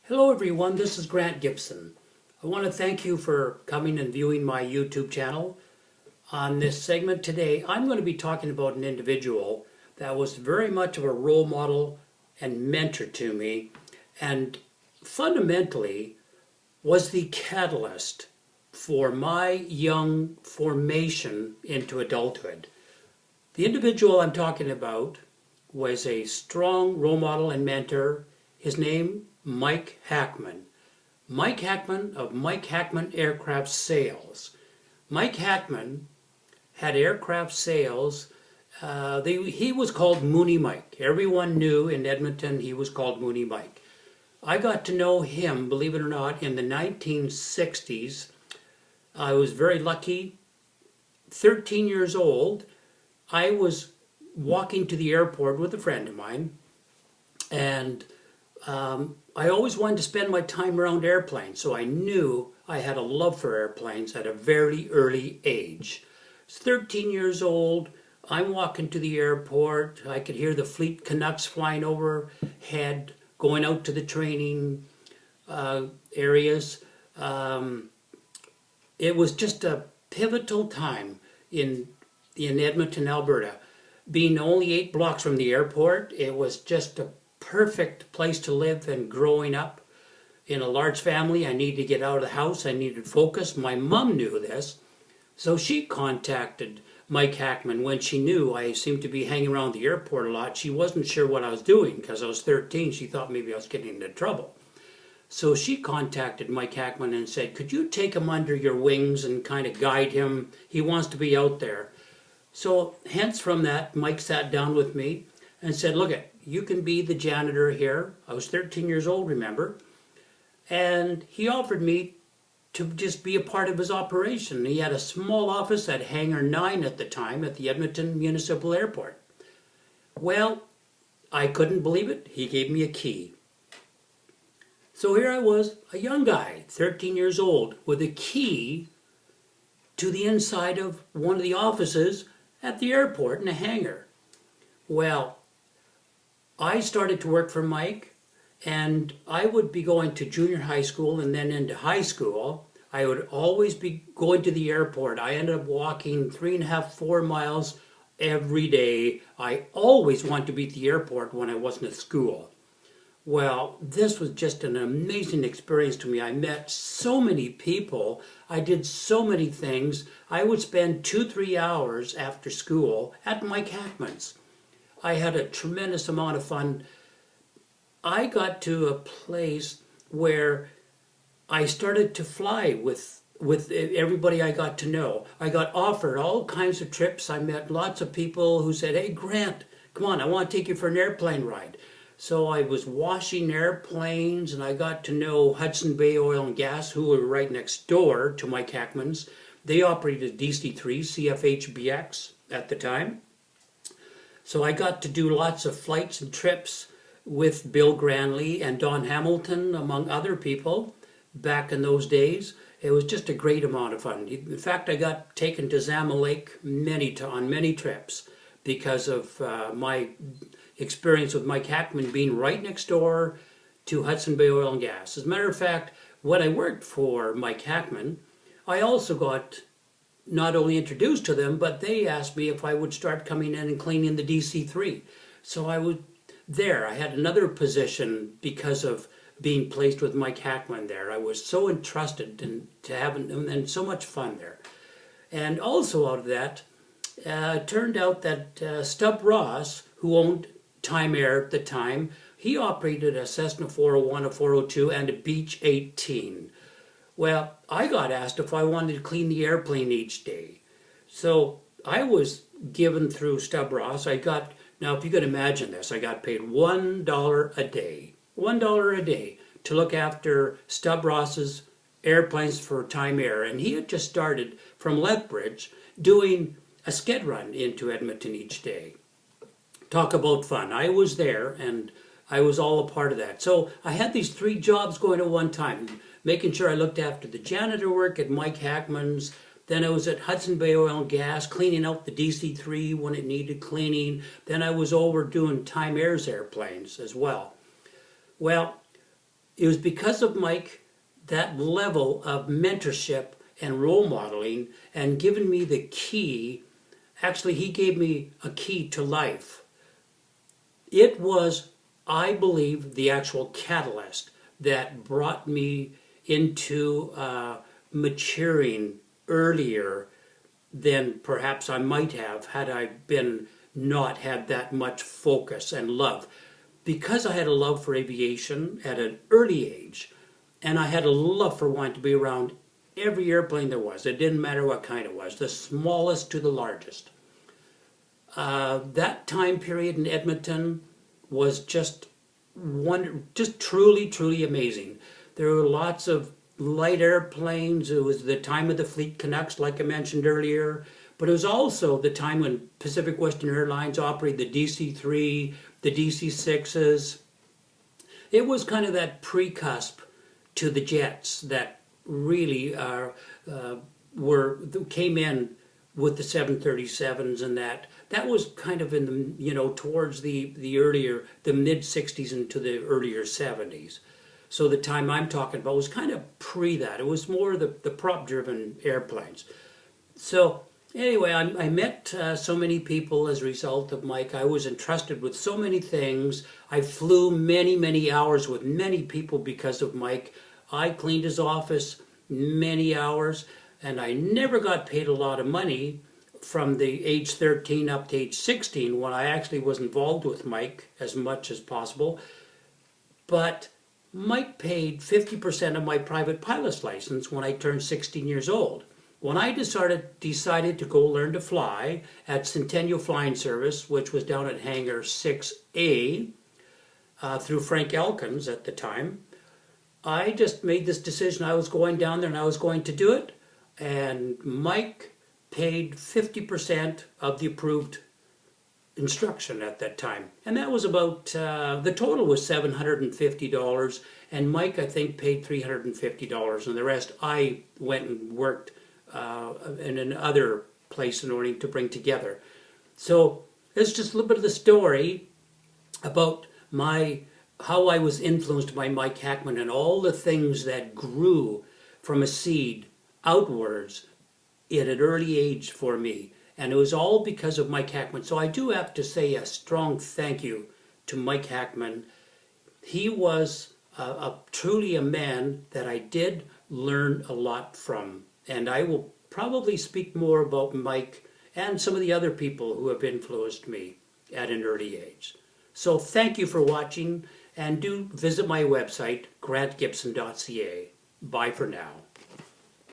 Hello everyone, this is Grant Gibson. I want to thank you for coming and viewing my YouTube channel. On this segment today, I'm going to be talking about an individual that was very much of a role model and mentor to me, and fundamentally was the catalyst for my young formation into adulthood. The individual I'm talking about was a strong role model and mentor. His name, Mike Hackman. Mike Hackman of Mike Hackman Aircraft Sales. Mike Hackman had aircraft sales. He was called Mooney Mike. Everyone knew in Edmonton he was called Mooney Mike. I got to know him, believe it or not, in the 1960s. I was very lucky. 13 years old, I was walking to the airport with a friend of mine, and I always wanted to spend my time around airplanes, so I knew I had a love for airplanes at a very early age. I was 13 years old. I'm walking to the airport. I could hear the Fleet Canucks flying overhead, going out to the training areas. It was just a pivotal time in Edmonton, Alberta. Being only 8 blocks from the airport, it was just a perfect place to live. And growing up in a large family, I needed to get out of the house. I needed focus. My mom knew this, so she contacted Mike Hackman when she knew I seemed to be hanging around the airport a lot. She wasn't sure what I was doing because I was 13. She thought maybe I was getting into trouble. So she contacted Mike Hackman and said, could you take him under your wings and kind of guide him? He wants to be out there. So hence from that, Mike sat down with me and said, look, you can be the janitor here. I was 13 years old, remember? And he offered me to just be a part of his operation. He had a small office at Hangar 9 at the time at the Edmonton Municipal Airport. Well, I couldn't believe it. He gave me a key. So here I was, a young guy, 13 years old, with a key to the inside of one of the offices at the airport in a hangar. Well, I started to work for Mike, and I would be going to junior high school and then into high school. I would always be going to the airport. I ended up walking 3.5, 4 miles every day. I always wanted to be at the airport when I wasn't at school. Well, this was just an amazing experience to me. I met so many people. I did so many things. I would spend 2-3 hours after school at Mike Hackman's. I had a tremendous amount of fun. I got to a place where I started to fly with everybody I got to know. I got offered all kinds of trips. I met lots of people who said, hey, Grant, come on, I want to take you for an airplane ride. So I was washing airplanes, and I got to know Hudson Bay Oil and Gas, who were right next door to Mike Hackman's. They operated DC-3 CFHBX at the time. So I got to do lots of flights and trips with Bill Granley and Don Hamilton, among other people, back in those days. It was just a great amount of fun. In fact, I got taken to Zama Lake on many trips because of my experience with Mike Hackman being right next door to Hudson Bay Oil and Gas. As a matter of fact, when I worked for Mike Hackman, I also got not only introduced to them, but they asked me if I would start coming in and cleaning the DC-3. So I was there. I had another position because of being placed with Mike Hackman there. I was so entrusted to having and so much fun there. And also out of that, turned out that Stub Ross, who owned Time Air at the time, he operated a Cessna 401, a 402, and a Beech 18. Well, I got asked if I wanted to clean the airplane each day. So I was given through Stub Ross. Now if you could imagine this, I got paid $1 a day. $1 a day to look after Stub Ross's airplanes for Time Air. And he had just started from Lethbridge doing a skid run into Edmonton each day. Talk about fun. I was there, and I was all a part of that. So I had these 3 jobs going at one time, making sure I looked after the janitor work at Mike Hackman's. Then I was at Hudson Bay Oil and Gas, cleaning out the DC-3 when it needed cleaning. Then I was over doing Time Air's airplanes as well. Well, it was because of Mike, that level of mentorship and role modeling, and giving me the key. Actually, he gave me a key to life. It was, I believe, the actual catalyst that brought me into maturing earlier than perhaps I might have had I been not had that much focus and love. Because I had a love for aviation at an early age, and I had a love for wanting to be around every airplane there was. It didn't matter what kind it was, the smallest to the largest. That time period in Edmonton was just truly, truly amazing. There were lots of light airplanes. It was the time of the Fleet Canucks, like I mentioned earlier. But it was also the time when Pacific Western Airlines operated the DC-3, the DC-6s. It was kind of that pre-cusp to the jets that really came in with the 737s, and that was kind of in the towards the mid 60s into the earlier 70s. So the time I'm talking about was kind of pre that. It was more the prop driven airplanes. So anyway, I met so many people as a result of Mike. I was entrusted with so many things. I flew many hours with many people because of Mike. I cleaned his office many hours, and I never got paid a lot of money from the age 13 up to age 16 when I actually was involved with Mike as much as possible. But Mike paid 50% of my private pilot's license when I turned 16 years old. When I decided to go learn to fly at Centennial Flying Service, which was down at Hangar 6A, through Frank Elkins at the time, I just made this decision. I was going down there and I was going to do it. And Mike paid 50% of the approved instruction at that time. And that was about, the total was $750. And Mike, I think, paid $350. And the rest I went and worked in another place in order to bring together. So it's just a little bit of the story about how I was influenced by Mike Hackman and all the things that grew from a seed outwards at an early age for me. And it was all because of Mike Hackman. So I do have to say a strong thank you to Mike Hackman. He was truly a man that I did learn a lot from. And I will probably speak more about Mike and some of the other people who have influenced me at an early age. So thank you for watching, and do visit my website, grantgibson.ca. Bye for now.